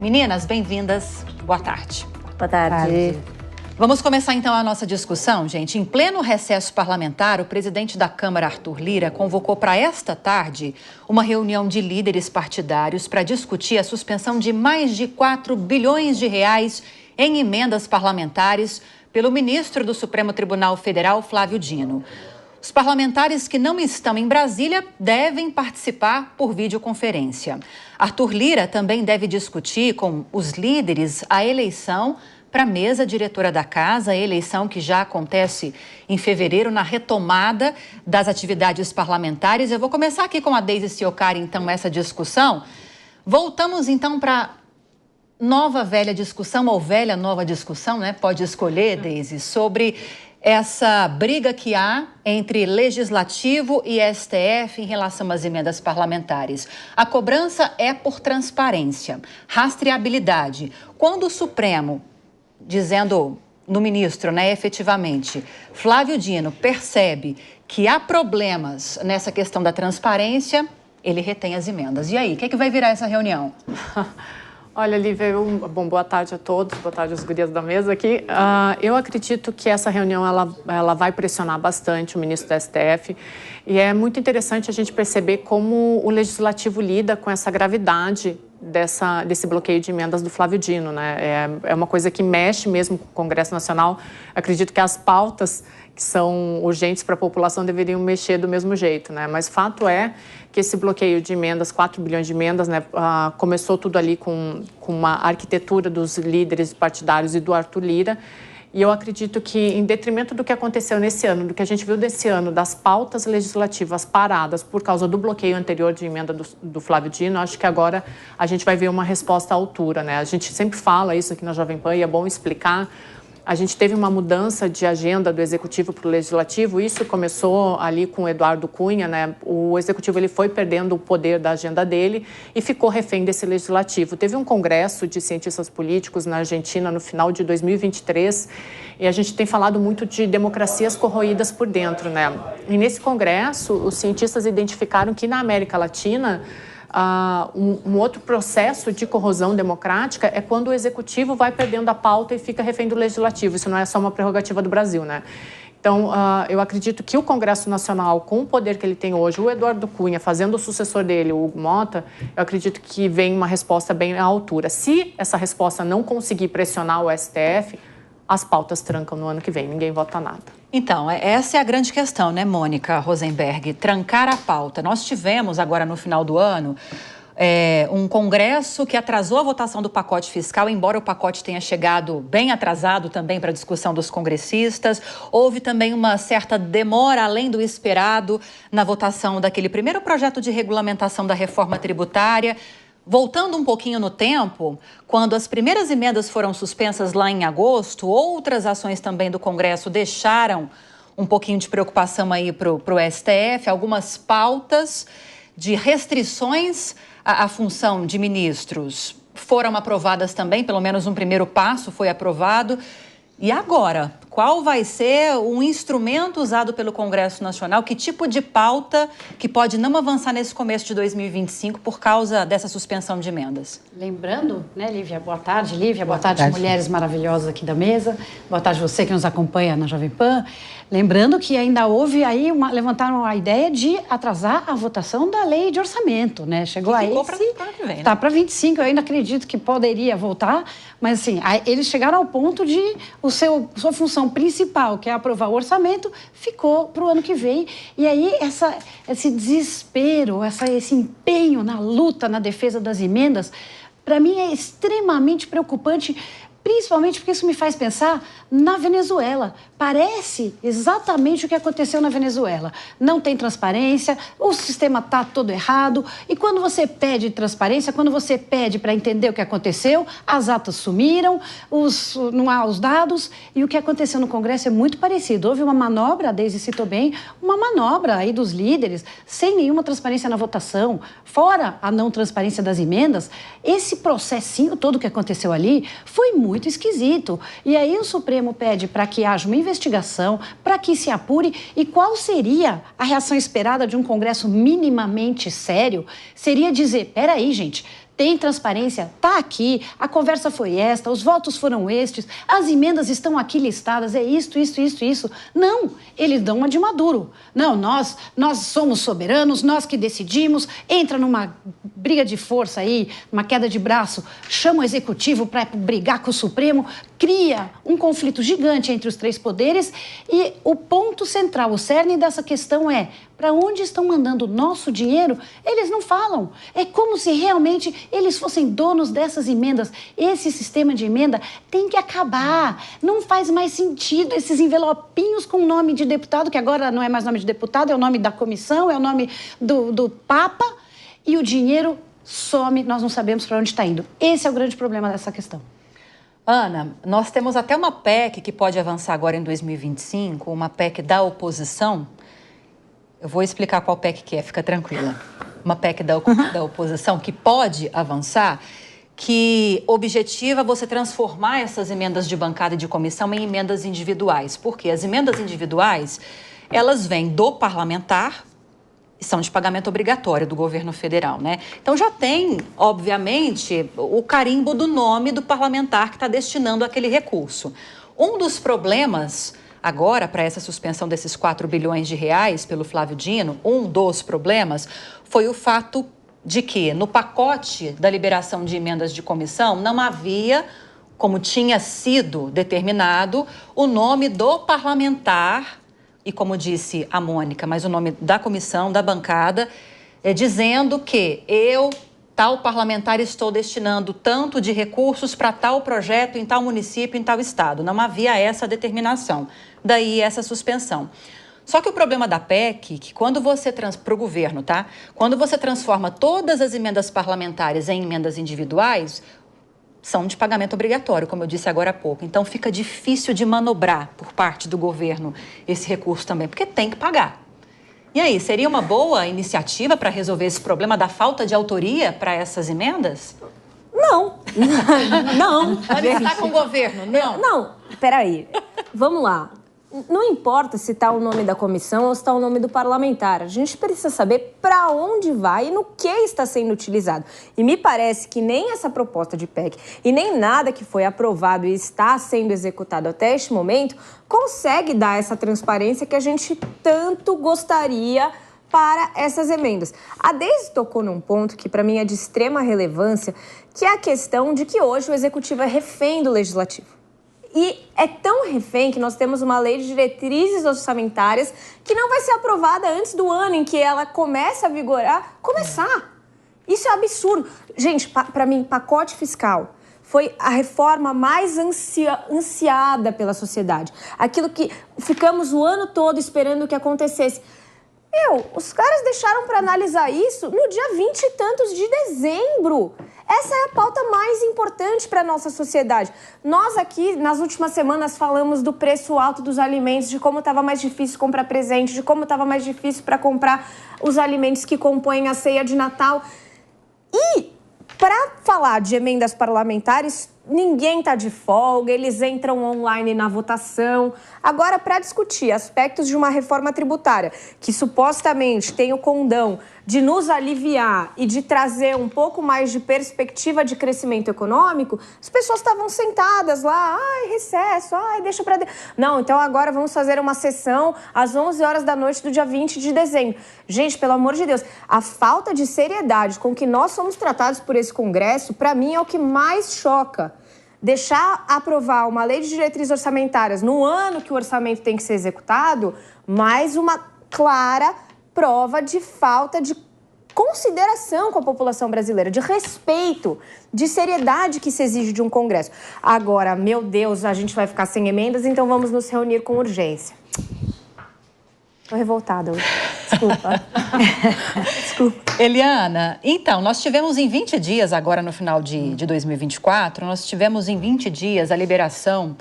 Meninas, bem-vindas. Boa tarde. Boa tarde. Vamos começar então a nossa discussão, gente. Em pleno recesso parlamentar, o presidente da Câmara, Arthur Lira, convocou para esta tarde uma reunião de líderes partidários para discutir a suspensão de mais de 4 bilhões de reais em emendas parlamentares pelo ministro do Supremo Tribunal Federal, Flávio Dino. Os parlamentares que não estão em Brasília devem participar por videoconferência. Arthur Lira também deve discutir com os líderes a eleição para a mesa diretora da Casa, a eleição que já acontece em fevereiro, na retomada das atividades parlamentares. Eu vou começar aqui com a Deise Ciocari, então, essa discussão. Voltamos, então, para nova, velha discussão, ou velha, nova discussão, né? Pode escolher, Deise, sobre essa briga que há entre Legislativo e STF em relação às emendas parlamentares. A cobrança é por transparência, rastreabilidade. Quando o Supremo, dizendo no ministro, né, efetivamente, Flávio Dino percebe que há problemas nessa questão da transparência, ele retém as emendas. E aí, o que é que vai virar essa reunião? Olha, Lívia, boa tarde a todos, boa tarde aos gurias da mesa aqui. Eu acredito que essa reunião ela vai pressionar bastante o ministro da STF e é muito interessante a gente perceber como o Legislativo lida com essa gravidade desse bloqueio de emendas do Flávio Dino, né? É uma coisa que mexe mesmo com o Congresso Nacional. Acredito que as pautas que são urgentes para a população deveriam mexer do mesmo jeito, né? Mas fato é que esse bloqueio de emendas, 4 bilhões de emendas, né, começou tudo ali com uma arquitetura dos líderes partidários e do Arthur Lira. E eu acredito que, em detrimento do que aconteceu nesse ano, do que a gente viu desse ano, das pautas legislativas paradas por causa do bloqueio anterior de emenda do Flávio Dino, acho que agora a gente vai ver uma resposta à altura, né? A gente sempre fala isso aqui na Jovem Pan e é bom explicar. A gente teve uma mudança de agenda do Executivo para o Legislativo. Isso começou ali com o Eduardo Cunha, né? O Executivo ele foi perdendo o poder da agenda dele e ficou refém desse Legislativo. Teve um congresso de cientistas políticos na Argentina no final de 2023 e a gente tem falado muito de democracias corroídas por dentro, né? E nesse congresso, os cientistas identificaram que na América Latina um outro processo de corrosão democrática é quando o Executivo vai perdendo a pauta e fica refém do Legislativo. Isso não é só uma prerrogativa do Brasil, né? Então, eu acredito que o Congresso Nacional, com o poder que ele tem hoje, o Eduardo Cunha fazendo o sucessor dele, o Hugo Mota, eu acredito que vem uma resposta bem à altura. Se essa resposta não conseguir pressionar o STF, as pautas trancam no ano que vem, ninguém vota nada. Então, essa é a grande questão, né, Mônica Rosenberg? Trancar a pauta. Nós tivemos agora no final do ano um congresso que atrasou a votação do pacote fiscal, embora o pacote tenha chegado bem atrasado também para a discussão dos congressistas. Houve também uma certa demora, além do esperado, na votação daquele primeiro projeto de regulamentação da reforma tributária. Voltando um pouquinho no tempo, quando as primeiras emendas foram suspensas lá em agosto, outras ações também do Congresso deixaram um pouquinho de preocupação aí para o STF, algumas pautas de restrições à função de ministros foram aprovadas também, pelo menos um primeiro passo foi aprovado. E agora, qual vai ser o instrumento usado pelo Congresso Nacional? Que tipo de pauta que pode não avançar nesse começo de 2025 por causa dessa suspensão de emendas? Lembrando, né, Lívia? Boa tarde, Lívia. Boa tarde, mulheres maravilhosas aqui da mesa. Boa tarde você que nos acompanha na Jovem Pan. Lembrando que ainda houve aí levantaram a ideia de atrasar a votação da lei de orçamento, né? Chegou aí. Ficou para que vem, né? Tá para 25, eu ainda acredito que poderia voltar, mas assim, eles chegaram ao ponto de sua função principal, que é aprovar o orçamento, ficou para o ano que vem. E aí esse desespero, esse empenho na luta, na defesa das emendas, para mim é extremamente preocupante, principalmente porque isso me faz pensar na Venezuela. Parece exatamente o que aconteceu na Venezuela. Não tem transparência, o sistema está todo errado. E quando você pede transparência, quando você pede para entender o que aconteceu, as atas sumiram, não há os dados. E o que aconteceu no Congresso é muito parecido. Houve uma manobra, a Deise citou bem, uma manobra aí dos líderes, sem nenhuma transparência na votação, fora a não transparência das emendas. Esse processinho todo que aconteceu ali foi muito esquisito. E aí o Supremo pede para que haja uma investigação, para que se apure. E qual seria a reação esperada de um Congresso minimamente sério? Seria dizer, peraí, gente, Tem transparência? Está aqui, a conversa foi esta, os votos foram estes, as emendas estão aqui listadas, é isto. Não, eles dão uma de Maduro. Não, nós somos soberanos, nós que decidimos, entra numa briga de força aí, uma queda de braço, chama o executivo para brigar com o Supremo, cria um conflito gigante entre os três poderes e o ponto central, o cerne dessa questão é: para onde estão mandando o nosso dinheiro? Eles não falam. É como se realmente eles fossem donos dessas emendas. Esse sistema de emenda tem que acabar. Não faz mais sentido esses envelopinhos com nome de deputado, que agora não é mais nome de deputado, é o nome da comissão, é o nome do Papa, e o dinheiro some, nós não sabemos para onde está indo. Esse é o grande problema dessa questão. Ana, nós temos até uma PEC que pode avançar agora em 2025, uma PEC da oposição. Eu vou explicar qual PEC que é, fica tranquila. Uma PEC da oposição que pode avançar, que objetiva você transformar essas emendas de bancada e de comissão em emendas individuais. Porque as emendas individuais, elas vêm do parlamentar e são de pagamento obrigatório do governo federal, né? Então já tem, obviamente, o carimbo do nome do parlamentar que está destinando aquele recurso. Um dos problemas agora, para essa suspensão desses 4 bilhões de reais pelo Flávio Dino, um dos problemas foi o fato de que no pacote da liberação de emendas de comissão não havia, como tinha sido determinado, o nome do parlamentar e, como disse a Mônica, mas o nome da comissão, da bancada, dizendo que eu, tal parlamentar, estou destinando tanto de recursos para tal projeto em tal município, em tal estado. Não havia essa determinação. Daí essa suspensão. Só que o problema da PEC, que quando você para o governo, tá? Quando você transforma todas as emendas parlamentares em emendas individuais, são de pagamento obrigatório, como eu disse agora há pouco. Então fica difícil de manobrar por parte do governo esse recurso também, porque tem que pagar. E aí, seria uma boa iniciativa para resolver esse problema da falta de autoria para essas emendas? Não. Não. Pode estar com o governo, não? Não, peraí. Vamos lá. Não importa se está o nome da comissão ou se está o nome do parlamentar. A gente precisa saber para onde vai e no que está sendo utilizado. E me parece que nem essa proposta de PEC e nem nada que foi aprovado e está sendo executado até este momento consegue dar essa transparência que a gente tanto gostaria para essas emendas. A Deise tocou num ponto que para mim é de extrema relevância, que é a questão de que hoje o executivo é refém do legislativo. E é tão refém que nós temos uma lei de diretrizes orçamentárias que não vai ser aprovada antes do ano em que ela começa a vigorar. Começar! Isso é absurdo. Gente, para mim, pacote fiscal foi a reforma mais ansiada pela sociedade. Aquilo que ficamos o ano todo esperando que acontecesse. Os caras deixaram para analisar isso no dia 20 e tantos de dezembro. Essa é a pauta mais importante para a nossa sociedade. Nós aqui, nas últimas semanas, falamos do preço alto dos alimentos, de como estava mais difícil comprar presente, de como estava mais difícil para comprar os alimentos que compõem a ceia de Natal. E, para falar de emendas parlamentares, ninguém está de folga, eles entram online na votação. Agora, para discutir aspectos de uma reforma tributária que supostamente tem o condão de nos aliviar e de trazer um pouco mais de perspectiva de crescimento econômico, as pessoas estavam sentadas lá, recesso, deixa para... Não, então agora vamos fazer uma sessão às 11 horas da noite do dia 20 de dezembro. Gente, pelo amor de Deus, a falta de seriedade com que nós somos tratados por esse Congresso, para mim, é o que mais choca. Deixar aprovar uma lei de diretrizes orçamentárias no ano que o orçamento tem que ser executado, mais uma clara prova de falta de consideração com a população brasileira, de respeito, de seriedade que se exige de um Congresso. Agora, meu Deus, a gente vai ficar sem emendas, então vamos nos reunir com urgência. Estou revoltada hoje. Desculpa. Desculpa. Eliana, então, nós tivemos em 20 dias, agora no final de 2024, nós tivemos em 20 dias a liberação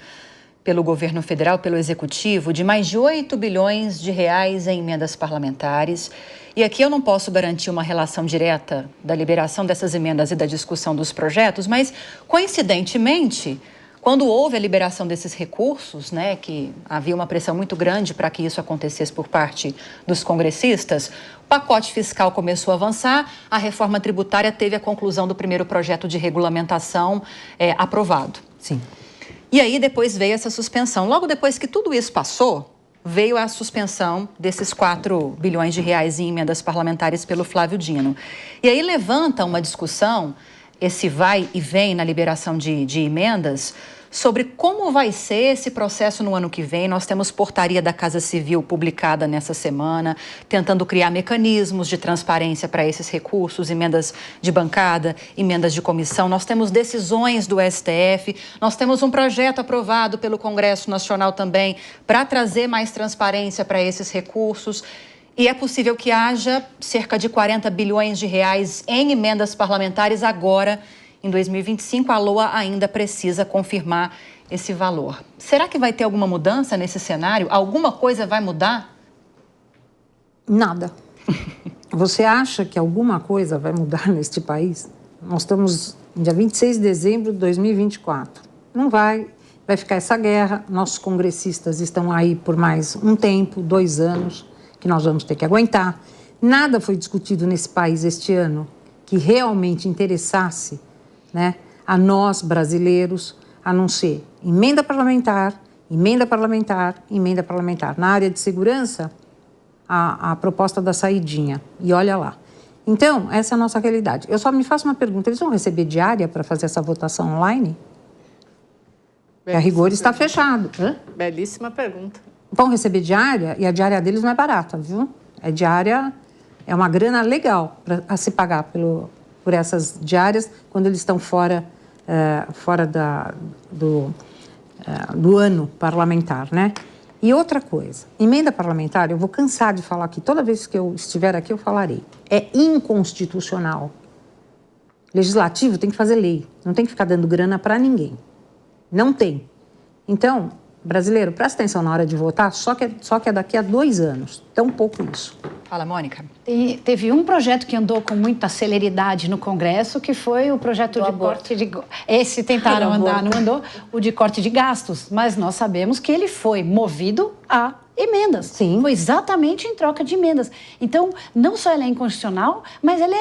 pelo governo federal, pelo executivo, de mais de 8 bilhões de reais em emendas parlamentares. E aqui eu não posso garantir uma relação direta da liberação dessas emendas e da discussão dos projetos, mas, coincidentemente, Quando houve a liberação desses recursos, né, que havia uma pressão muito grande para que isso acontecesse por parte dos congressistas, o pacote fiscal começou a avançar, a reforma tributária teve a conclusão do primeiro projeto de regulamentação aprovado. Sim. E aí depois veio essa suspensão. Logo depois que tudo isso passou, veio a suspensão desses 4 bilhões de reais em emendas parlamentares pelo Flávio Dino. E aí levanta uma discussão, esse vai e vem na liberação de emendas, sobre como vai ser esse processo no ano que vem. Nós temos portaria da Casa Civil publicada nessa semana, tentando criar mecanismos de transparência para esses recursos, emendas de bancada, emendas de comissão. Nós temos decisões do STF, nós temos um projeto aprovado pelo Congresso Nacional também para trazer mais transparência para esses recursos. E é possível que haja cerca de 40 bilhões de reais em emendas parlamentares agora, em 2025. A LOA ainda precisa confirmar esse valor. Será que vai ter alguma mudança nesse cenário? Alguma coisa vai mudar? Nada. Você acha que alguma coisa vai mudar neste país? Nós estamos no dia 26 de dezembro de 2024. Não vai. Vai ficar essa guerra. Nossos congressistas estão aí por mais um tempo, 2 anos, que nós vamos ter que aguentar. Nada foi discutido nesse país este ano que realmente interessasse, né, a nós brasileiros, a não ser emenda parlamentar, emenda parlamentar, emenda parlamentar. Na área de segurança, a proposta da saidinha. E olha lá. Então, essa é a nossa realidade. Eu só me faço uma pergunta. Eles vão receber diária para fazer essa votação online? A rigor está fechado. Hã? Belíssima pergunta. Vão receber diária, e a diária deles não é barata, viu? É diária, é uma grana legal a se pagar por essas diárias quando eles estão fora do ano parlamentar, né? E outra coisa, emenda parlamentar, eu vou cansar de falar aqui, toda vez que eu estiver aqui eu falarei, é inconstitucional. Legislativo tem que fazer lei, não tem que ficar dando grana para ninguém. Não tem. Então, brasileiro, presta atenção na hora de votar, só que é daqui a 2 anos. Tão pouco isso. Fala, Mônica. Teve um projeto que andou com muita celeridade no Congresso, que foi o projeto de corte de... Esse tentaram andar, não andou, o de corte de gastos. Mas nós sabemos que ele foi movido a emendas. Sim. Foi exatamente em troca de emendas. Então, não só ela é inconstitucional, mas ela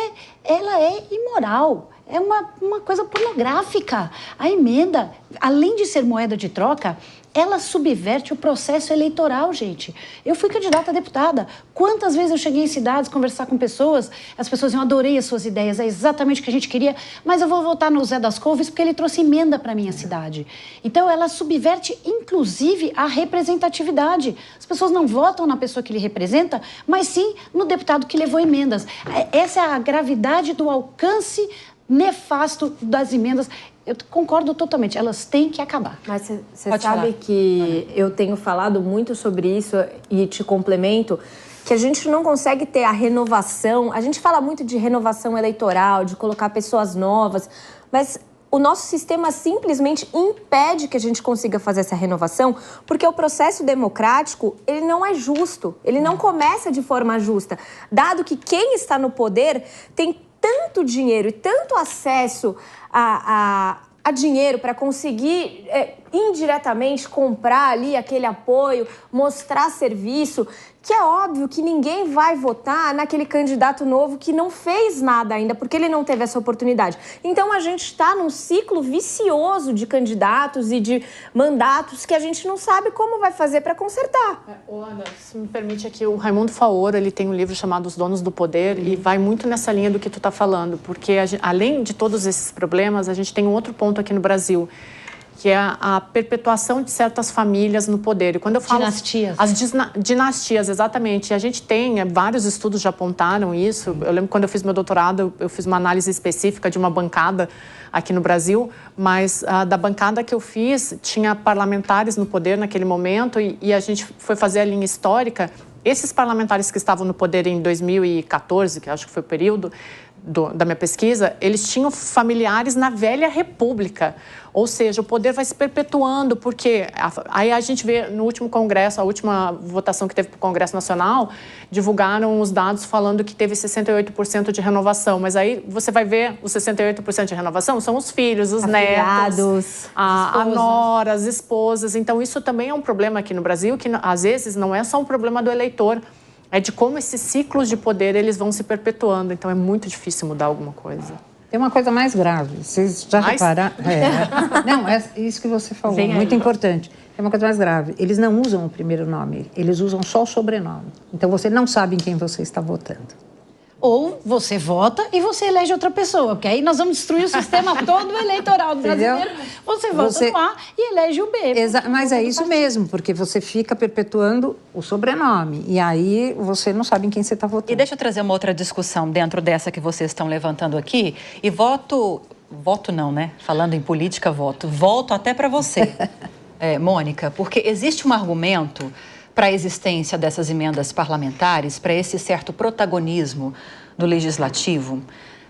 é imoral. É uma coisa pornográfica. A emenda, além de ser moeda de troca, ela subverte o processo eleitoral, gente. Eu fui candidata a deputada. Quantas vezes eu cheguei em cidades conversar com pessoas, as pessoas diziam, adorei as suas ideias, é exatamente o que a gente queria, mas eu vou votar no Zé das Couves porque ele trouxe emenda para a minha cidade. Então, ela subverte, inclusive, a representatividade. As pessoas não votam na pessoa que lhe representa, mas sim no deputado que levou emendas. Essa é a gravidade do alcance nefasto das emendas. Eu concordo totalmente, elas têm que acabar. Mas você sabe que eu tenho falado muito sobre isso e te complemento, que a gente não consegue ter a renovação. A gente fala muito de renovação eleitoral, de colocar pessoas novas, mas o nosso sistema simplesmente impede que a gente consiga fazer essa renovação, porque o processo democrático, ele não é justo, ele não começa de forma justa, dado que quem está no poder tem tanto dinheiro e tanto acesso a dinheiro para conseguir indiretamente comprar ali aquele apoio, mostrar serviço, que é óbvio que ninguém vai votar naquele candidato novo que não fez nada ainda, porque ele não teve essa oportunidade. Então, a gente está num ciclo vicioso de candidatos e de mandatos que a gente não sabe como vai fazer para consertar. Ana, se me permite aqui, o Raimundo Faoro, ele tem um livro chamado Os Donos do Poder e vai muito nessa linha do que tu está falando, porque além de todos esses problemas, a gente tem um outro ponto aqui no Brasil, que é a perpetuação de certas famílias no poder. E quando eu falo dinastias. As dinastias, exatamente. A gente tem, vários estudos já apontaram isso. Eu lembro quando eu fiz meu doutorado, eu fiz uma análise específica de uma bancada aqui no Brasil, mas da bancada que eu fiz, tinha parlamentares no poder naquele momento e a gente foi fazer a linha histórica. Esses parlamentares que estavam no poder em 2014, que acho que foi o período, da minha pesquisa, eles tinham familiares na velha república. Ou seja, o poder vai se perpetuando, porque aí a gente vê no último congresso, a última votação que teve para o Congresso Nacional, divulgaram os dados falando que teve 68% de renovação. Mas aí você vai ver os 68% de renovação são os filhos, os netos, a nora, as esposas. Então, isso também é um problema aqui no Brasil, que às vezes não é só um problema do eleitor, é de como esses ciclos de poder eles vão se perpetuando. Então, é muito difícil mudar alguma coisa. Tem uma coisa mais grave. Vocês já repararam? Não, é isso que você falou, muito importante. Tem uma coisa mais grave. Eles não usam o primeiro nome, eles usam só o sobrenome. Então, você não sabe em quem você está votando. Ou você vota e você elege outra pessoa, porque aí nós vamos destruir o sistema todo eleitoral do brasileiro. Você vota no A e elege o B. Mas é isso mesmo, porque você fica perpetuando o sobrenome. E aí você não sabe em quem você está votando. E deixa eu trazer uma outra discussão dentro dessa que vocês estão levantando aqui. E voto não, né? Falando em política, volto até para você, Mônica, porque existe um argumento para a existência dessas emendas parlamentares, para esse certo protagonismo do legislativo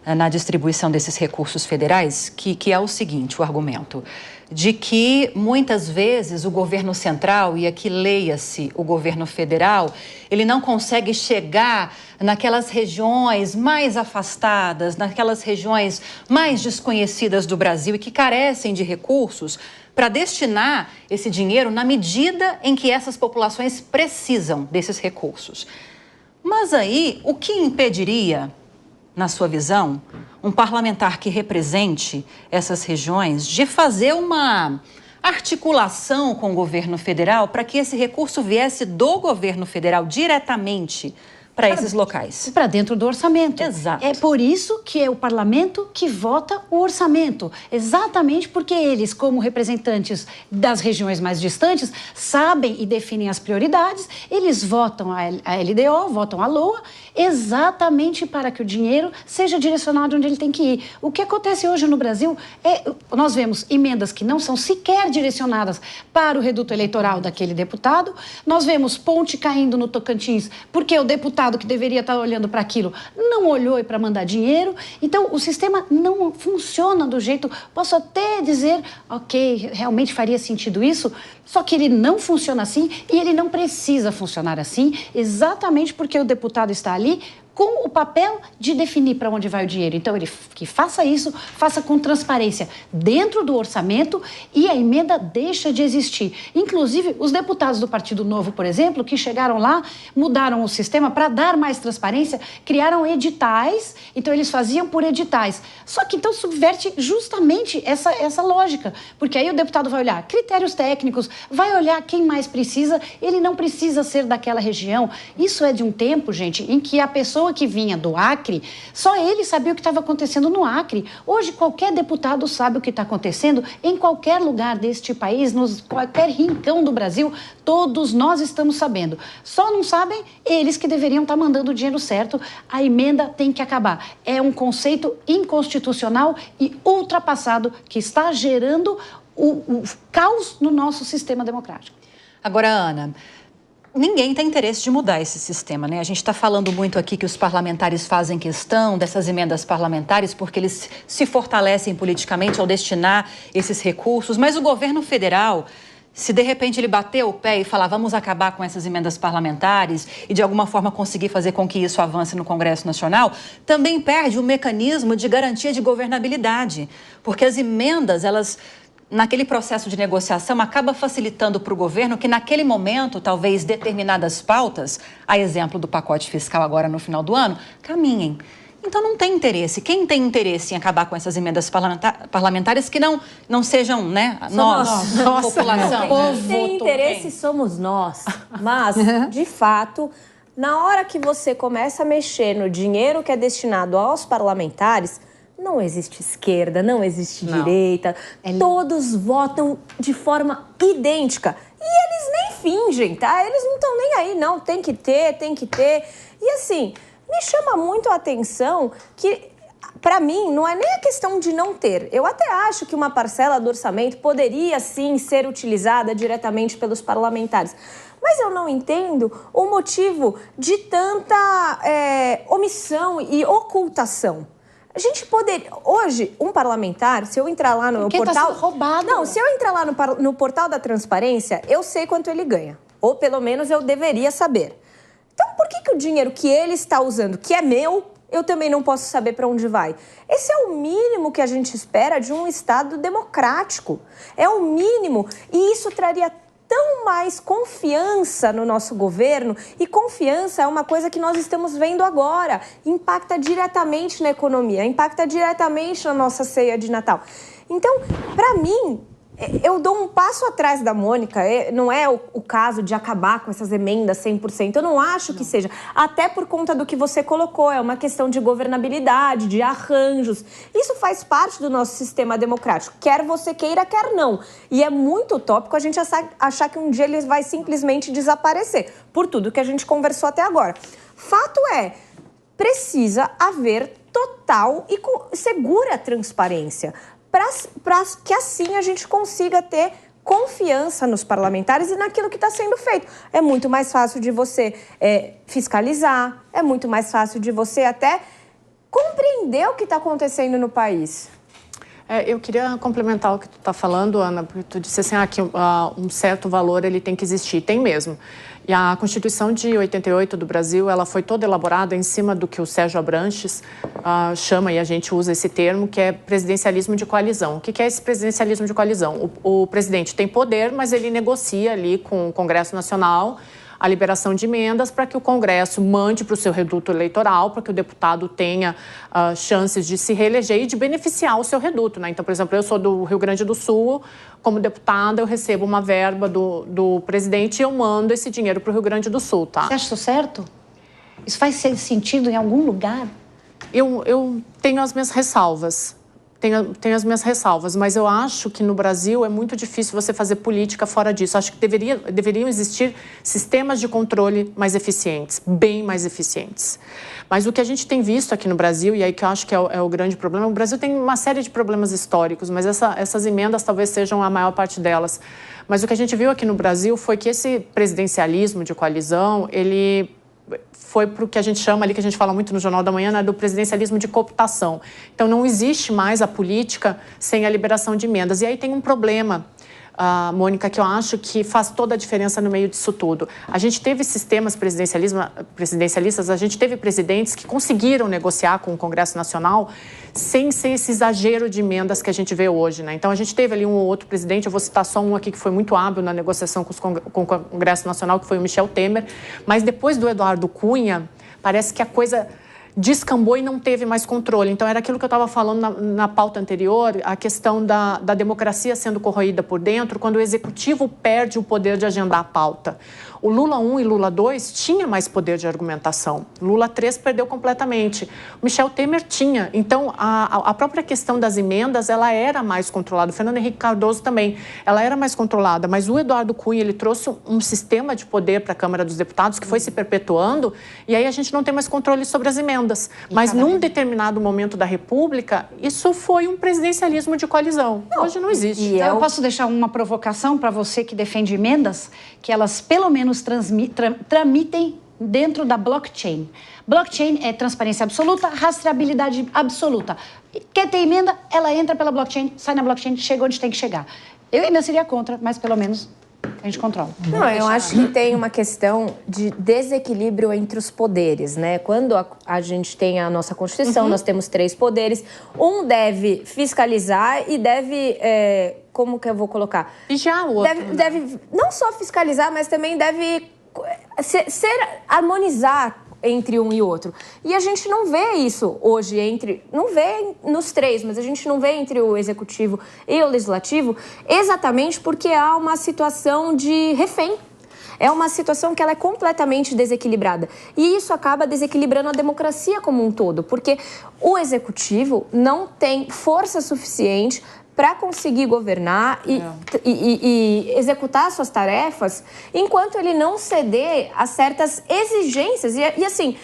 na distribuição desses recursos federais, que é o seguinte, o argumento, de que muitas vezes o governo central, e aqui leia-se o governo federal, ele não consegue chegar naquelas regiões mais afastadas, naquelas regiões mais desconhecidas do Brasil e que carecem de recursos para destinar esse dinheiro na medida em que essas populações precisam desses recursos. Mas aí, o que impediria, na sua visão, um parlamentar que represente essas regiões de fazer uma articulação com o governo federal para que esse recurso viesse do governo federal diretamente para esses locais? Para dentro do orçamento. Exato. É por isso que é o parlamento que vota o orçamento. Exatamente porque eles, como representantes das regiões mais distantes, sabem e definem as prioridades, eles votam a LDO, votam a LOA, exatamente para que o dinheiro seja direcionado onde ele tem que ir. O que acontece hoje no Brasil nós vemos emendas que não são sequer direcionadas para o reduto eleitoral daquele deputado, nós vemos ponte caindo no Tocantins porque o deputado que deveria estar olhando para aquilo não olhou para mandar dinheiro. Então, o sistema não funciona do jeito... Posso até dizer, ok, realmente faria sentido isso, só que ele não funciona assim e ele não precisa funcionar assim, exatamente porque o deputado está ali com o papel de definir para onde vai o dinheiro. Então, ele que faça isso, faça com transparência dentro do orçamento e a emenda deixa de existir. Inclusive, os deputados do Partido Novo, por exemplo, que chegaram lá, mudaram o sistema para dar mais transparência, criaram editais, então eles faziam por editais. Só que então subverte justamente essa lógica, porque aí o deputado vai olhar critérios técnicos, vai olhar quem mais precisa, ele não precisa ser daquela região. Isso é de um tempo, gente, em que a pessoa que vinha do Acre, só ele sabia o que estava acontecendo no Acre. Hoje, qualquer deputado sabe o que está acontecendo em qualquer lugar deste país, qualquer rincão do Brasil, todos nós estamos sabendo. Só não sabem eles que deveriam estar mandando o dinheiro certo. A emenda tem que acabar. É um conceito inconstitucional e ultrapassado que está gerando o caos no nosso sistema democrático. Agora, Ana, ninguém tem interesse de mudar esse sistema, né? A gente está falando muito aqui que os parlamentares fazem questão dessas emendas parlamentares porque eles se fortalecem politicamente ao destinar esses recursos, mas o governo federal, se de repente ele bater o pé e falar vamos acabar com essas emendas parlamentares e de alguma forma conseguir fazer com que isso avance no Congresso Nacional, também perde o mecanismo de garantia de governabilidade, porque as emendas, elas... naquele processo de negociação, acaba facilitando para o governo que, naquele momento, talvez determinadas pautas, a exemplo do pacote fiscal agora no final do ano, caminhem. Então, não tem interesse. Quem tem interesse em acabar com essas emendas parlamentares que não sejam, né, nós, população? Quem tem interesse somos nós. Mas, de fato, na hora que você começa a mexer no dinheiro que é destinado aos parlamentares, não existe esquerda, não existe direita, todos votam de forma idêntica. E eles nem fingem, tá? Eles não estão nem aí, não. Tem que ter. E assim, me chama muito a atenção que, para mim, não é nem a questão de não ter. Eu até acho que uma parcela do orçamento poderia, sim, ser utilizada diretamente pelos parlamentares. Mas eu não entendo o motivo de tanta omissão e ocultação. A gente poderia... Hoje, um parlamentar, se eu entrar lá no portal... Tá sendo roubado. Não, se eu entrar lá no portal da transparência, eu sei quanto ele ganha. Ou pelo menos eu deveria saber. Então, por que o dinheiro que ele está usando, que é meu, eu também não posso saber para onde vai? Esse é o mínimo que a gente espera de um Estado democrático. É o mínimo. E isso traria tão mais confiança no nosso governo, e confiança é uma coisa que nós estamos vendo agora, impacta diretamente na economia, impacta diretamente na nossa ceia de Natal. Então, para mim, eu dou um passo atrás da Mônica, não é o caso de acabar com essas emendas 100%, eu não acho que seja, até por conta do que você colocou, é uma questão de governabilidade, de arranjos, isso faz parte do nosso sistema democrático, quer você queira, quer não, e é muito utópico a gente achar que um dia ele vai simplesmente desaparecer, por tudo que a gente conversou até agora. Fato é, precisa haver total e segura transparência, para que assim a gente consiga ter confiança nos parlamentares e naquilo que está sendo feito. É muito mais fácil de você fiscalizar, é muito mais fácil de você até compreender o que está acontecendo no país. Eu queria complementar o que tu está falando, Ana, porque tu disse assim, que um certo valor ele tem que existir, tem mesmo. E a Constituição de 88 do Brasil, ela foi toda elaborada em cima do que o Sérgio Abranches chama, e a gente usa esse termo, que é presidencialismo de coalizão. O que é esse presidencialismo de coalizão? O presidente tem poder, mas ele negocia ali com o Congresso Nacional a liberação de emendas para que o Congresso mande para o seu reduto eleitoral, para que o deputado tenha chances de se reeleger e de beneficiar o seu reduto, né? Então, por exemplo, eu sou do Rio Grande do Sul, como deputada eu recebo uma verba do presidente e eu mando esse dinheiro para o Rio Grande do Sul, tá? Você acha isso certo? Isso faz sentido em algum lugar? Eu tenho as minhas ressalvas. Tenho as minhas ressalvas, mas eu acho que no Brasil é muito difícil você fazer política fora disso. Acho que deveriam existir sistemas de controle mais eficientes, bem mais eficientes. Mas o que a gente tem visto aqui no Brasil, e aí que eu acho que é o grande problema, o Brasil tem uma série de problemas históricos, mas essas emendas talvez sejam a maior parte delas. Mas o que a gente viu aqui no Brasil foi que esse presidencialismo de coalizão, ele foi para o que a gente chama ali, que a gente fala muito no Jornal da Manhã, né, do presidencialismo de cooptação. Então, não existe mais a política sem a liberação de emendas. E aí tem um problema, Mônica, que eu acho que faz toda a diferença no meio disso tudo. A gente teve sistemas presidencialistas, a gente teve presidentes que conseguiram negociar com o Congresso Nacional sem ser esse exagero de emendas que a gente vê hoje, né? Então, a gente teve ali um ou outro presidente, eu vou citar só um aqui que foi muito hábil na negociação com o Congresso Nacional, que foi o Michel Temer, mas depois do Eduardo Cunha, parece que a coisa descambou e não teve mais controle. Então, era aquilo que eu estava falando na pauta anterior, a questão da democracia sendo corroída por dentro, quando o executivo perde o poder de agendar a pauta. O Lula 1 e Lula 2 tinha mais poder de argumentação. Lula 3 perdeu completamente. O Michel Temer tinha. Então, a própria questão das emendas, ela era mais controlada. O Fernando Henrique Cardoso também, ela era mais controlada. Mas o Eduardo Cunha, ele trouxe um sistema de poder para a Câmara dos Deputados que foi se perpetuando, e aí a gente não tem mais controle sobre as emendas. Mas num determinado momento da República, isso foi um presidencialismo de coalizão. Hoje não existe. Então, eu posso deixar uma provocação para você que defende emendas, que elas pelo menos tramitem dentro da blockchain. Blockchain é transparência absoluta, rastreabilidade absoluta. Quer ter emenda, ela entra pela blockchain, sai na blockchain, chega onde tem que chegar. Eu ainda seria contra, mas pelo menos a gente controla. Não, eu acho que tem uma questão de desequilíbrio entre os poderes, né? Quando a gente tem a nossa Constituição, nós temos 3 poderes. Um deve fiscalizar e deve... como que eu vou colocar? Vigiar o outro. Deve não só fiscalizar, mas também deve harmonizar entre um e outro. E a gente não vê isso hoje não vê nos 3, mas a gente não vê entre o executivo e o legislativo, exatamente porque há uma situação de refém. É uma situação que ela é completamente desequilibrada. E isso acaba desequilibrando a democracia como um todo, porque o executivo não tem força suficiente para conseguir governar e executar suas tarefas, enquanto ele não ceder a certas exigências. E assim,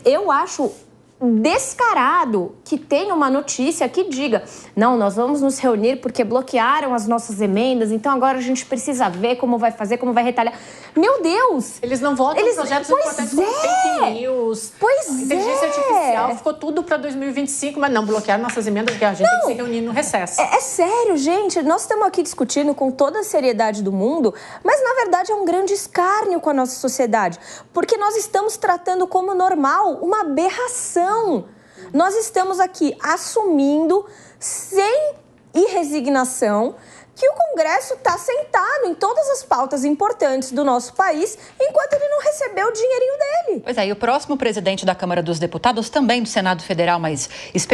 eu acho descarado que tenha uma notícia que diga: não, nós vamos nos reunir porque bloquearam as nossas emendas, então agora a gente precisa ver como vai fazer, como vai retalhar. Meu Deus! Eles não votam projetos importantes como fake news. Inteligência artificial, ficou tudo para 2025, mas não bloquearam nossas emendas, porque a gente tem que se reunir no recesso. É sério, gente, nós estamos aqui discutindo com toda a seriedade do mundo, mas na verdade é um grande escárnio com a nossa sociedade, porque nós estamos tratando como normal uma aberração. Nós estamos aqui assumindo, sem resignação, que o Congresso está sentado em todas as pautas importantes do nosso país, enquanto ele não recebeu o dinheirinho dele. Pois é, e o próximo presidente da Câmara dos Deputados, também do Senado Federal, mas especialmente